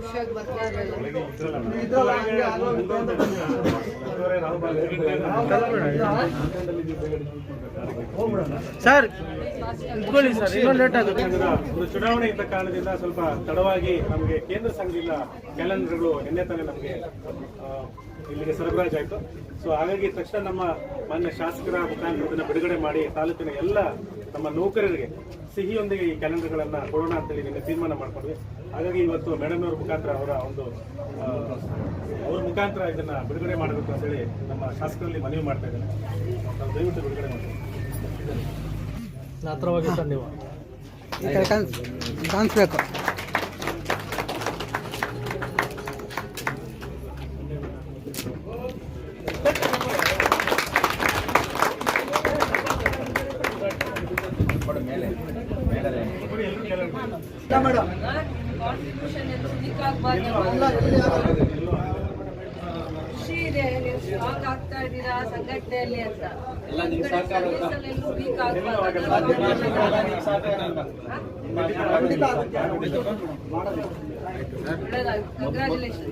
ವಿಷಯಕ್ಕೆ ಬರ್ತಾ ಇರಲಿಲ್ಲ. ಸರ್ ಇಟ್ಕೊಳ್ಳಿ ಸರ್, ಇನ್ನೊಂದು ಲೇಟ್ ಆಗುತ್ತೆ. ಚುನಾವಣೆ ಇದ್ದ ಕಾರಣದಿಂದ ಸ್ವಲ್ಪ ತಡವಾಗಿ ನಮಗೆ ಕೇಂದ್ರ ಸಂಘದಿಂದ ಕ್ಯಾಲೆಂಡರ್ಗಳು ನಿನ್ನೆ ತಾನೇ ನಮಗೆ ಇಲ್ಲಿಗೆ ಸರಬರಾಜಾಯಿತು. ಸೊ ಹಾಗಾಗಿ ತಕ್ಷಣ ನಮ್ಮ ಮಾನ್ಯ ಶಾಸಕರ ಮುಖಾಂತರ ಬಿಡುಗಡೆ ಮಾಡಿ ತಾಲೂಕಿನ ಎಲ್ಲ ನಮ್ಮ ನೌಕರರಿಗೆ ಸಿಹಿಯೊಂದಿಗೆ ಈ ಕ್ಯಾಲೆಂಡರ್ಗಳನ್ನು ಕೊಡೋಣ ಅಂತೇಳಿ ನಿನ್ನೆ ತೀರ್ಮಾನ ಮಾಡ್ಕೊಂಡ್ವಿ. ಹಾಗಾಗಿ ಇವತ್ತು ಮೇಡಮ್ನವ್ರ ಮುಖಾಂತರ ಅವ್ರ ಮುಖಾಂತರ ಇದನ್ನ ಬಿಡುಗಡೆ ಮಾಡಬೇಕು ಅಂತೇಳಿ ನಮ್ಮ ಶಾಸಕರಲ್ಲಿ ಮನವಿ ಮಾಡ್ತಾ ಇದ್ದೇನೆ. ನಾವು ದಯವಿಟ್ಟು ಬಿಡುಗಡೆ ಮಾಡ್ತೀವಿ. ಹತ್ರವಾಗಿ ಸರ್ ನೀವು ಕಾಣಿಸ್ಬೇಕು. ಕಾನ್ಸ್ಟಿಟ್ಯೂಷನ್ ಖುಷಿ ಇದೆ, ನೀವು ಸ್ಟ್ರಾಂಗ್ ಆಗ್ತಾ ಇದ್ದೀರಾ ಸಂಘಟನೆಯಲ್ಲಿ ಅಂತ. ಎಲ್ಲೂ ವೀಕ್ ಆಗ್ಬಾರ್ದು. ಕಂಗ್ರ್ಯಾಚುಲೇಷನ್.